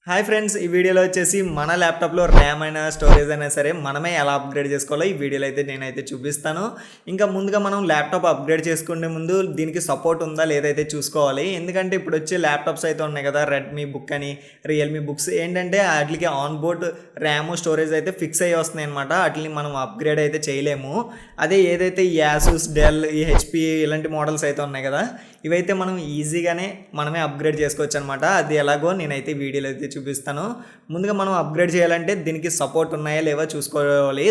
Hi friends, ఈ వీడియోలో వచ్చేసి మన ల్యాప్టాప్లో ర్యామ్ అయినా స్టోరేజ్ అయినా సరే మనమే ఎలా అప్గ్రేడ్ చేసుకోవాలో ఈ వీడియోలో అయితే నేనైతే చూపిస్తాను. ఇంకా ముందుగా మనం ల్యాప్టాప్ అప్గ్రేడ్ చేసుకునే ముందు దీనికి సపోర్ట్ ఉందా లేదైతే చూసుకోవాలి. ఎందుకంటే ఇప్పుడు వచ్చే ల్యాప్టాప్స్ అయితే ఉన్నాయి కదా, రెడ్మీ బుక్ అని, రియల్మీ బుక్స్ ఏంటంటే వాటికి ఆన్ బోర్డ్ ర్యామ్ స్టోరేజ్ అయితే ఫిక్స్ అయ్యి వస్తున్నాయి అనమాట. వాటిని మనం అప్గ్రేడ్ అయితే చేయలేము. అదే ఏదైతే ఈ యాసూస్, డెల్, ఈ హెచ్పి ఇలాంటి మోడల్స్ అయితే ఉన్నాయి కదా, ఇవైతే మనం ఈజీగానే మనమే అప్గ్రేడ్ చేసుకోవచ్చు అనమాట. అది ఎలాగో నేనైతే వీడియోలో అయితే చూపిస్తాను. ముందుగా మనం అప్గ్రేడ్ చేయాలంటే దీనికి సపోర్ట్ ఉన్నాయా లేవో చూసుకోవాలి.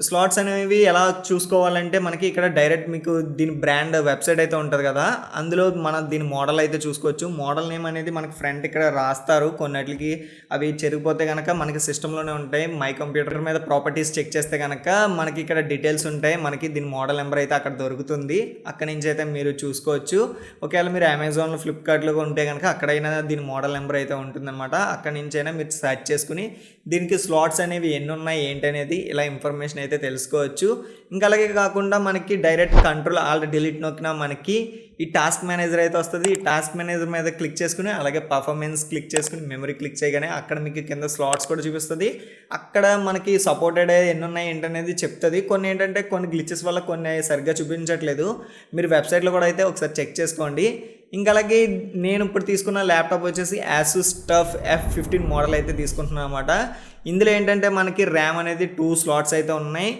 స్లాట్స్ అనేవి ఎలా చూసుకోవాలంటే మనకి ఇక్కడ డైరెక్ట్ మీకు దీని బ్రాండ్ వెబ్సైట్ అయితే ఉంటుంది కదా, అందులో మన దీని మోడల్ అయితే చూసుకోవచ్చు. మోడల్ నేమ్ అనేది మనకి ఫ్రంట్ ఇక్కడ రాస్తారు. కొన్నిటికి అవి చెరిగిపోతే కనుక మనకి సిస్టంలోనే ఉంటాయి. మై కంప్యూటర్ మీద ప్రాపర్టీస్ చెక్ చేస్తే కనుక మనకి ఇక్కడ డీటెయిల్స్ ఉంటాయి. మనకి దీని మోడల్ నెంబర్ అయితే అక్కడ దొరుకుతుంది. అక్కడి నుంచి అయితే మీరు చూసుకోవచ్చు. ఒకవేళ మీరు అమెజాన్లో, ఫ్లిప్కార్ట్లో ఉంటే కనుక అక్కడైనా దీని మోడల్ నెంబర్ అయితే ఉంటుందన్నమాట. అక్కడి నుంచి అయినా మీరు సెర్చ్ చేసుకుని దీనికి స్లాట్స్ అనేవి ఎన్ని ఉన్నాయి ఏంటి అనేది ఇలా ఇన్ఫర్మేషన్ అయితే తెలుసుకోవచ్చు. ఇంకా అలాగే కాకుండా మనకి డైరెక్ట్ కంట్రోల్ ఆల్ట్ డిలీట్ నొక్కినా మనకి ఈ టాస్క్ మేనేజర్ అయితే వస్తుంది. ఈ టాస్క్ మేనేజర్ మీద క్లిక్ చేసుకుని అలాగే పర్ఫార్మెన్స్ క్లిక్ చేసుకుని మెమరీ క్లిక్ చేయగానే అక్కడ మీకు కింద స్లాట్స్ కూడా చూపిస్తుంది. అక్కడ మనకి సపోర్టెడ్ ఎన్ని ఉన్నాయి ఏంటనేది చెప్తుంది. కొన్ని ఏంటంటే కొన్ని గ్లిచెస్ వల్ల కొన్ని సరిగ్గా చూపించట్లేదు. మీరు వెబ్సైట్లో కూడా అయితే ఒకసారి చెక్ చేసుకోండి. ఇంకా అలాగే నేను ఇప్పుడు తీసుకున్న ల్యాప్టాప్ వచ్చేసి యాసూస్ టఫ్ F15 మోడల్ అయితే తీసుకుంటున్నాను అనమాట. ఇందులో ఏంటంటే మనకి ర్యామ్ అనేది 2 స్లాట్స్ అయితే ఉన్నాయి.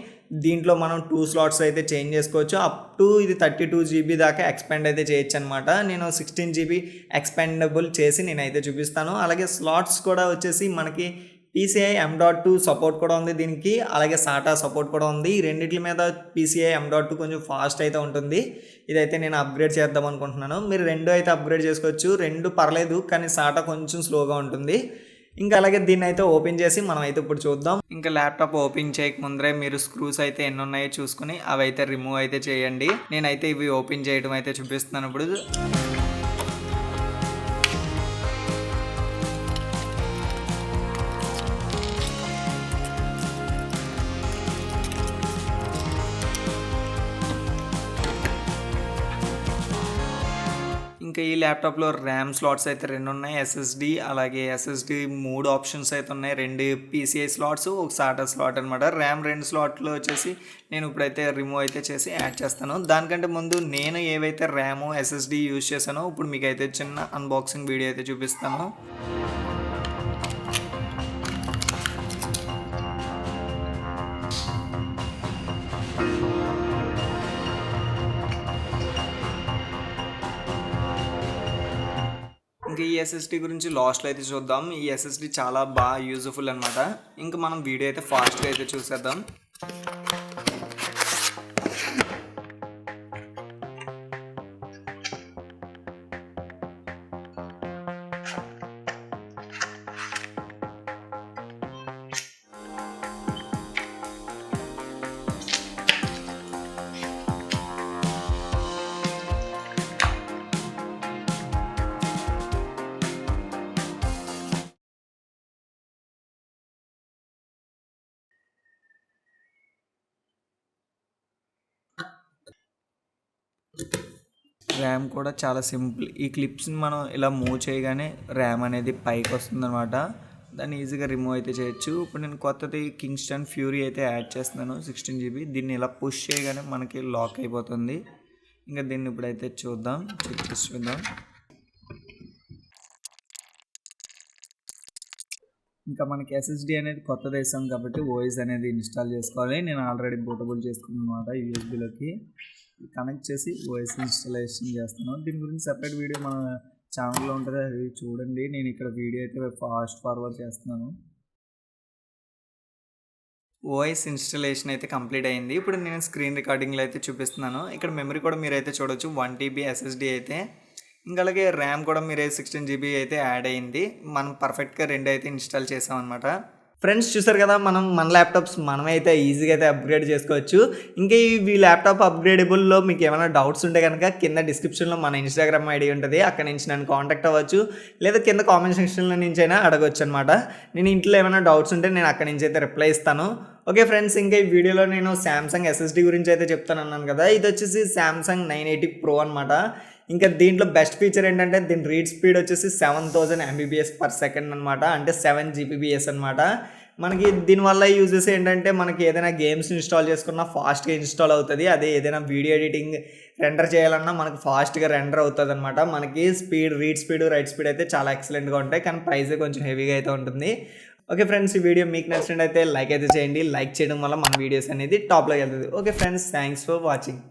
దీంట్లో మనం 2 స్లాట్స్ అయితే చేంజ్ చేసుకోవచ్చు. అప్ టు ఇది 32 GB దాకా ఎక్స్పాండ్ అయితే చేయొచ్చు అనమాట. నేను 16 GB ఎక్స్పాండబుల్ చేసి నేనైతే చూపిస్తాను. అలాగే స్లాట్స్ కూడా వచ్చేసి మనకి PCI M.2 సపోర్ట్ కూడా ఉంది దీనికి. అలాగే SATA సపోర్ట్ కూడా ఉంది. ఈ రెండింటి మీద PCI M.2 కొంచెం ఫాస్ట్ అయితే ఉంటుంది. ఇదైతే నేను అప్గ్రేడ్ చేద్దాం అనుకుంటున్నాను. మీరు రెండు అయితే అప్గ్రేడ్ చేసుకోవచ్చు. రెండు పర్లేదు, కానీ SATA కొంచెం స్లోగా ఉంటుంది. ఇంకా అలాగే దీన్ని అయితే ఓపెన్ చేసి మనం అయితే ఇప్పుడు చూద్దాం. ఇంకా ల్యాప్టాప్ ఓపెన్ చేయక ముందరే మీరు స్క్రూస్ అయితే ఎన్ని ఉన్నాయో చూసుకుని అవి అయితే రిమూవ్ అయితే చేయండి. నేనైతే ఇవి ఓపెన్ చేయడం అయితే చూపిస్తున్నాను ఇప్పుడు. ఇంకా ఈ ల్యాప్టాప్లో ర్యామ్ స్లాట్స్ అయితే 2 ఉన్నాయి. SSD అలాగే SSD 3 ఆప్షన్స్ అయితే ఉన్నాయి. 2 PCI స్లాట్స్, ఒక SATA స్లాట్ అనమాట. ర్యామ్ 2 స్లాట్లు వచ్చేసి నేను ఇప్పుడైతే రిమూవ్ అయితే చేసి యాడ్ చేస్తాను. దానికంటే ముందు నేను ఏవైతే ర్యామ్, SSD యూజ్ చేశానో ఇప్పుడు మీకు అయితే చిన్న అన్బాక్సింగ్ వీడియో అయితే చూపిస్తాను. ఇంకా ఈ SSD గురించి లాస్ట్లో అయితే చూద్దాం. ఈ SSD చాలా బాగా యూజ్ఫుల్ అనమాట. ఇంకా మనం వీడియో అయితే ఫాస్ట్గా అయితే చూసేద్దాం. ర్యామ్ కూడా చాలా సింపుల్. ఈ క్లిప్స్ని మనం ఇలా మూవ్ చేయగానే ర్యామ్ అనేది పైకి వస్తుంది అనమాట. దాన్ని ఈజీగా రిమూవ్ అయితే చేయొచ్చు. ఇప్పుడు నేను కొత్తది కింగ్స్టన్ ఫ్యూరీ అయితే యాడ్ చేస్తున్నాను 16 GB. దీన్ని ఇలా పుష్ చేయగానే మనకి లాక్ అయిపోతుంది. ఇంకా దీన్ని ఇప్పుడైతే చూద్దాం, చెక్ చేసి చూద్దాం. ఇంకా మనకి SSD అనేది కొత్తది వేసాం కాబట్టి OS అనేది ఇన్స్టాల్ చేసుకోవాలి. నేను ఆల్రెడీ బూటబుల్ చేసుకున్నాను అనమాట. USB-లోకి కనెక్ట్ చేసి OS ఇన్స్టాలేషన్ చేస్తాను. దీని గురించి సెపరేట్ వీడియో మన ఛానల్లో ఉంటుంది, అది చూడండి. నేను ఇక్కడ వీడియో అయితే ఫాస్ట్ ఫార్వర్డ్ చేస్తున్నాను. OS ఇన్స్టాలేషన్ అయితే కంప్లీట్ అయింది. ఇప్పుడు నేను స్క్రీన్ రికార్డింగ్లో అయితే చూపిస్తున్నాను. ఇక్కడ మెమరీ కూడా మీరైతే చూడొచ్చు, 1 TB SSD అయితే. ఇంకా అలాగే ర్యామ్ కూడా మీరే 16 GB అయితే యాడ్ అయింది. మనం పర్ఫెక్ట్గా 2 అయితే ఇన్స్టాల్ చేసాం అనమాట. ఫ్రెండ్స్ చూసారు కదా, మన ల్యాప్టాప్స్ మనమైతే ఈజీగా అయితే అప్గ్రేడ్ చేసుకోవచ్చు. ఇంకా ఈ ల్యాప్టాప్ అప్గ్రేడబుల్లో మీకు ఏమైనా డౌట్స్ ఉంటే కనుక కింద డిస్క్రిప్షన్లో మన ఇన్స్టాగ్రామ్ ఐడి ఉంటుంది. అక్కడ నుంచి నన్ను కాంటాక్ట్ అవ్వచ్చు, లేదా కింద కామెంట్ సెక్షన్లో నుంచి అయినా అడగవచ్చు అనమాట. నేను ఇంట్లో ఏమైనా డౌట్స్ ఉంటే నేను అక్కడి నుంచి అయితే రిప్లై ఇస్తాను. ఓకే ఫ్రెండ్స్, ఇంకా ఈ వీడియోలో నేను శాంసంగ్ SSD గురించి అయితే చెప్తాను అన్నాను కదా. ఇది వచ్చేసి శాంసంగ్ 980 Pro అనమాట. ఇంకా దీంట్లో బెస్ట్ ఫీచర్ ఏంటంటే దీని రీడ్ స్పీడ్ వచ్చేసి 7000 MBps/s అనమాట, అంటే 7 Gbps అనమాట. మనకి దీనివల్ల యూజెస్ ఏంటంటే మనకి ఏదైనా గేమ్స్ ఇన్స్టాల్ చేసుకున్నా ఫాస్ట్గా ఇన్స్టాల్ అవుతుంది. అదే ఏదైనా వీడియో ఎడిటింగ్ రెండర్ చేయాలన్నా మనకు ఫాస్ట్గా రెండర్ అవుతుంది అనమాట. మనకి రీడ్ స్పీడ్ రైట్ స్పీడ్ అయితే చాలా ఎక్సలెంట్గా ఉంటాయి, కానీ ప్రైస్ కొంచెం హెవీగా అయితే ఉంటుంది. ఓకే ఫ్రెండ్స్, ఈ వీడియో మీకు నచ్చినట్టయితే లైక్ అయితే చేయండి. లైక్ చేయడం వల్ల మన వీడియోస్ అనేది టాప్లోకి వెళ్తుంది. Okay friends, thanks for watching.